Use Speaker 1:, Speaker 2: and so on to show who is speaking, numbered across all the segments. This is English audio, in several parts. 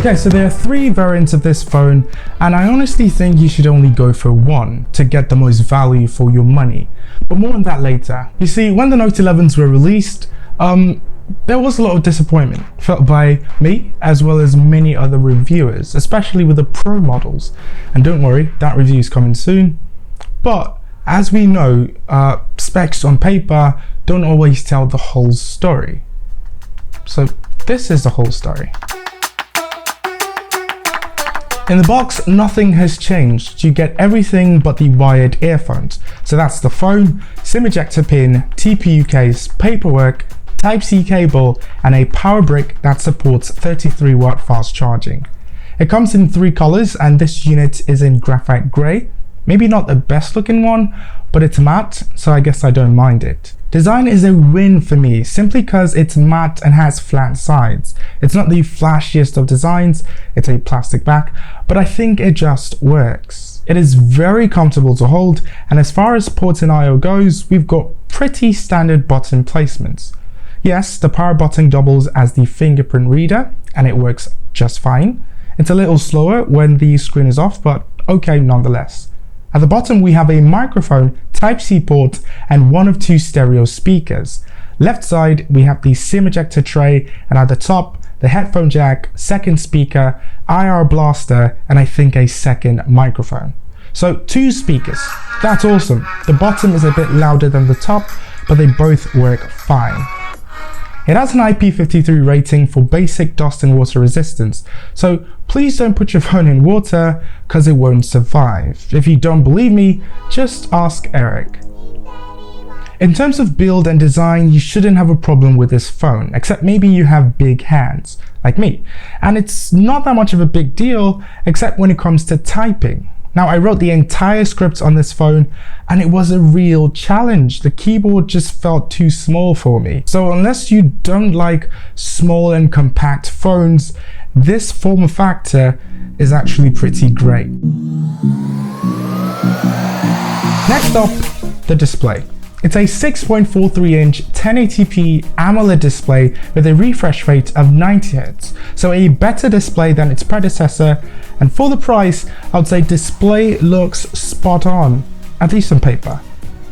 Speaker 1: Okay, so there are 3 variants of this phone, and I honestly think you should only go for one to get the most value for your money. But more on that later. You see, when the Note 11s were released, there was a lot of disappointment felt by me as well as many other reviewers, especially with the Pro models. And don't worry, that review is coming soon. But as we know, specs on paper don't always tell the whole story. So this is the whole story. In the box, nothing has changed. You get everything but the wired earphones. So that's the phone, SIM ejector pin, TPU case, paperwork, Type-C cable, and a power brick that supports 33 watt fast charging. It comes in 3 colors, and this unit is in graphite grey. Maybe not the best looking one, but it's matte, so I guess I don't mind it. Design is a win for me, simply because it's matte and has flat sides. It's not the flashiest of designs, it's a plastic back, but I think it just works. It is very comfortable to hold, and as far as ports and I/O goes, we've got pretty standard button placements. Yes, the power button doubles as the fingerprint reader, and it works just fine. It's a little slower when the screen is off, but okay nonetheless. At the bottom we have a microphone, Type-C port, and 1 of 2 stereo speakers. Left side we have the SIM ejector tray, and at the top the headphone jack, second speaker, IR blaster, and I think a second microphone. So 2 speakers, that's awesome. The bottom is a bit louder than the top, but they both work fine. It has an IP53 rating for basic dust and water resistance, so please don't put your phone in water because it won't survive. If you don't believe me, just ask Eric. In terms of build and design, you shouldn't have a problem with this phone, except maybe you have big hands, like me. And it's not that much of a big deal, except when it comes to typing. Now, I wrote the entire script on this phone, and it was a real challenge. The keyboard just felt too small for me. So unless you don't like small and compact phones, this form factor is actually pretty great. Next up, the display. It's a 6.43-inch 1080p AMOLED display with a refresh rate of 90 Hz, so a better display than its predecessor, and for the price, I would say display looks spot on, at least on paper.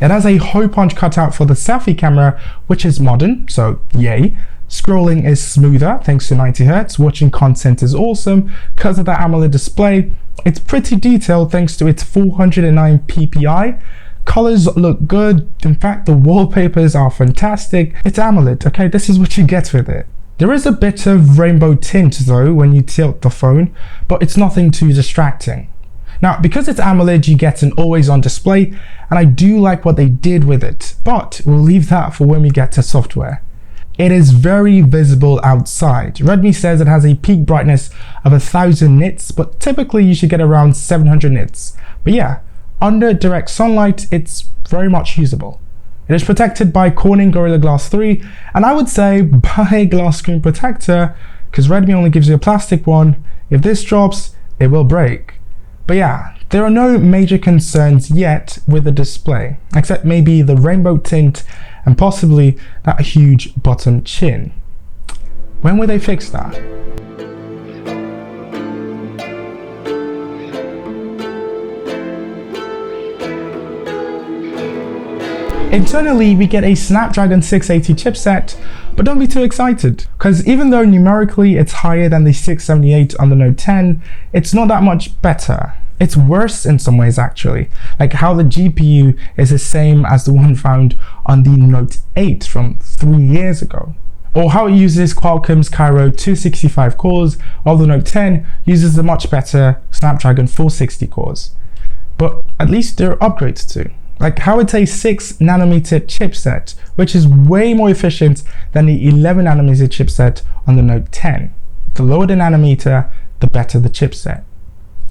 Speaker 1: It has a hole punch cutout for the selfie camera, which is modern, so yay. Scrolling is smoother thanks to 90 Hz, watching content is awesome because of the AMOLED display. It's pretty detailed thanks to its 409 ppi. Colors look good, in fact the wallpapers are fantastic. It's AMOLED, okay, this is what you get with it. There is a bit of rainbow tint though when you tilt the phone, but it's nothing too distracting. Now, because it's AMOLED, you get an always-on display, and I do like what they did with it, but we'll leave that for when we get to software. It is very visible outside. Redmi says it has a peak brightness of 1000 nits, but typically you should get around 700 nits. But yeah, under direct sunlight, it's very much usable. It is protected by Corning Gorilla Glass 3, and I would say buy a glass screen protector because Redmi only gives you a plastic one. If this drops, it will break. But yeah, there are no major concerns yet with the display, except maybe the rainbow tint and possibly that huge bottom chin. When will they fix that? Internally, we get a Snapdragon 680 chipset, but don't be too excited, because even though numerically it's higher than the 678 on the Note 10, it's not that much better. It's worse in some ways actually, like how the GPU is the same as the one found on the Note 8 from 3 years ago. Or how it uses Qualcomm's Cairo 265 cores, while the Note 10 uses the much better Snapdragon 460 cores. But at least there are upgrades too. Like how it's a 6nm chipset, which is way more efficient than the 11nm chipset on the Note 10. The lower the nanometer, the better the chipset.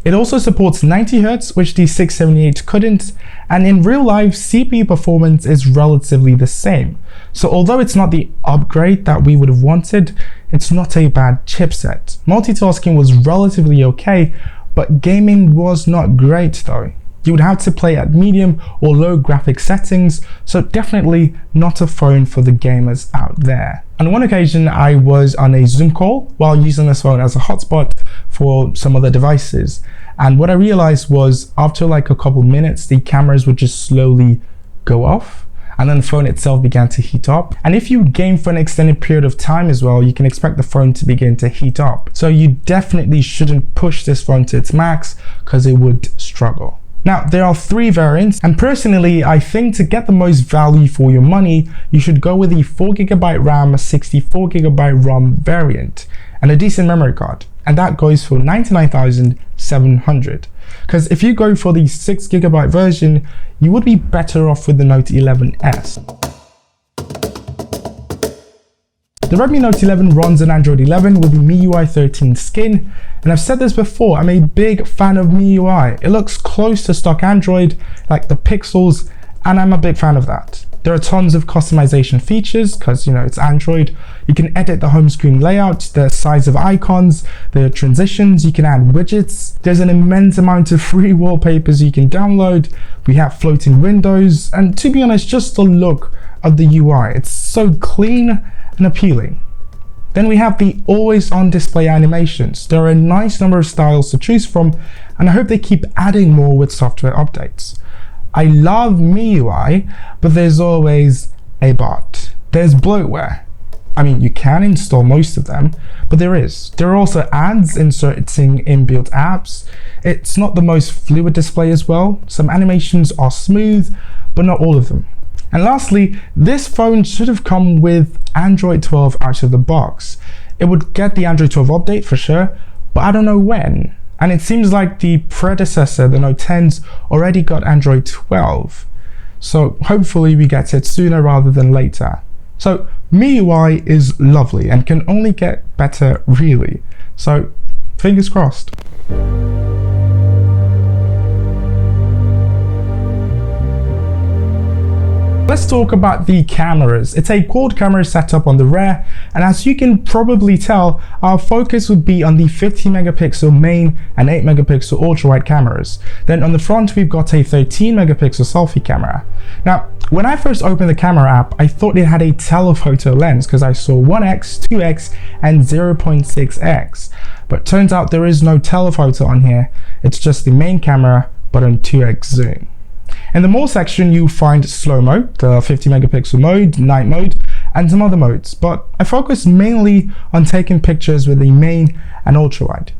Speaker 1: It also supports 90 Hz, which the 678 couldn't, and in real life, CPU performance is relatively the same. So although it's not the upgrade that we would have wanted, it's not a bad chipset. Multitasking was relatively okay, but gaming was not great though. You would have to play at medium or low graphic settings, so definitely not a phone for the gamers out there. On one occasion, I was on a Zoom call while using this phone as a hotspot for some other devices. And what I realized was after like a couple minutes, the cameras would just slowly go off, and then the phone itself began to heat up. And if you game for an extended period of time as well, you can expect the phone to begin to heat up. So you definitely shouldn't push this phone to its max because it would struggle. Now, there are 3 variants, and personally, I think to get the most value for your money, you should go with the 4GB RAM, 64GB ROM variant, and a decent memory card. And that goes for $99,700. Because if you go for the 6GB version, you would be better off with the Note 11S. The Redmi Note 11 runs on Android 11 with the MIUI 13 skin, and I've said this before, I'm a big fan of MIUI. It looks close to stock Android, like the pixels, and I'm a big fan of that. There are tons of customization features because, you know, it's Android. You can edit the home screen layout, the size of icons, the transitions, you can add widgets. There's an immense amount of free wallpapers you can download. We have floating windows, and to be honest, just the look of the UI. It's so clean and appealing. Then we have the always on display animations. There are a nice number of styles to choose from, and I hope they keep adding more with software updates. I love MIUI, but there's always a but. There's bloatware. I mean, you can install most of them, but there is. There are also ads inserting inbuilt apps. It's not the most fluid display as well. Some animations are smooth, but not all of them. And lastly, this phone should have come with Android 12 out of the box. It would get the Android 12 update for sure, but I don't know when. And it seems like the predecessor, the Note 10s, already got Android 12. So hopefully we get it sooner rather than later. So MIUI is lovely and can only get better really. So fingers crossed. Let's talk about the cameras. It's a quad camera setup on the rear, and as you can probably tell, our focus would be on the 50 megapixel main and 8 megapixel ultra wide cameras. Then on the front, we've got a 13 megapixel selfie camera. Now, when I first opened the camera app, I thought it had a telephoto lens because I saw 1x, 2x, and 0.6x. But turns out there is no telephoto on here. It's just the main camera, but on 2x zoom. In the more section, you'll find slow-mo, the 50 megapixel mode, night mode, and some other modes, but I focused mainly on taking pictures with the main and ultra-wide.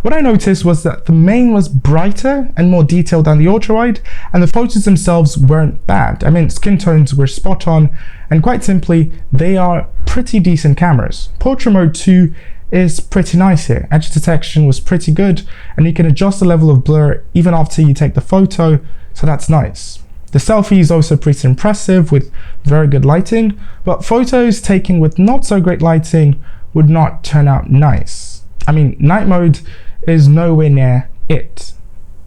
Speaker 1: What I noticed was that the main was brighter and more detailed than the ultra-wide, and the photos themselves weren't bad. I mean, skin tones were spot on, and quite simply, they are pretty decent cameras. Portrait mode 2 is pretty nice here. Edge detection was pretty good, and you can adjust the level of blur even after you take the photo, so that's nice. The selfie is also pretty impressive with very good lighting, but photos taken with not so great lighting would not turn out nice. I mean, night mode is nowhere near it.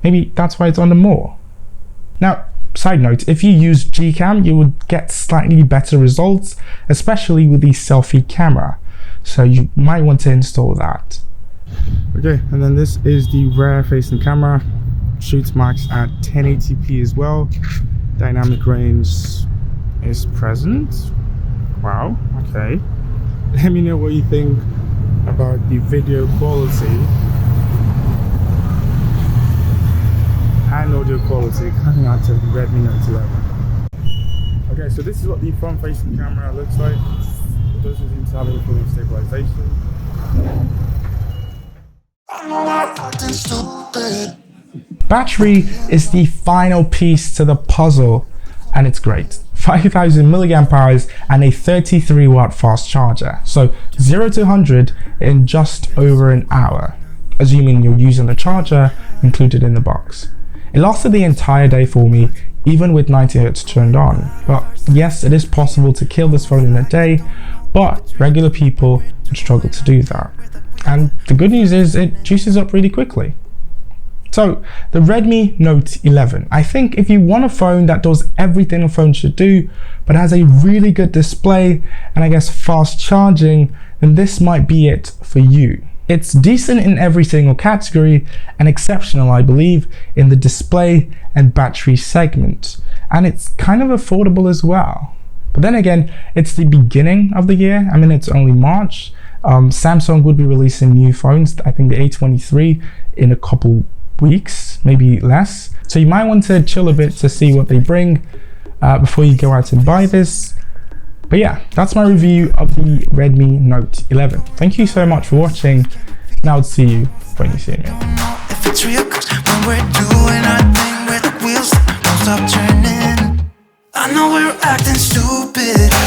Speaker 1: Maybe that's why it's on the more. Now, side note, if you use Gcam, you would get slightly better results, especially with the selfie camera. So you might want to install that. Okay, and then this is the rear facing camera. Shoots max at 1080p as well. Dynamic range is present. Wow, okay. Let me know what you think about the video quality and audio quality coming out of the Redmi Note 11. Okay, so this is what the front facing camera looks like. It doesn't seem to have any full stabilization. Battery is the final piece to the puzzle, and it's great. 5000 milliamp hours and a 33 watt fast charger. So 0 to 100 in just over an hour, assuming you're using the charger included in the box. It lasted the entire day for me, even with 90Hz turned on. But yes, it is possible to kill this phone in a day, but regular people would struggle to do that. And the good news is it juices up really quickly. So the Redmi Note 11. I think if you want a phone that does everything a phone should do, but has a really good display and I guess fast charging, then this might be it for you. It's decent in every single category and exceptional, I believe, in the display and battery segment. And it's kind of affordable as well. But then again, it's the beginning of the year. I mean, it's only March. Samsung would be releasing new phones, I think the A23, in a couple weeks, maybe less. So you might want to chill a bit to see what they bring before you go out and buy this. But yeah, that's my review of the Redmi Note 11. Thank you so much for watching, and I'll see you when you see me.
Speaker 2: I know we're acting stupid.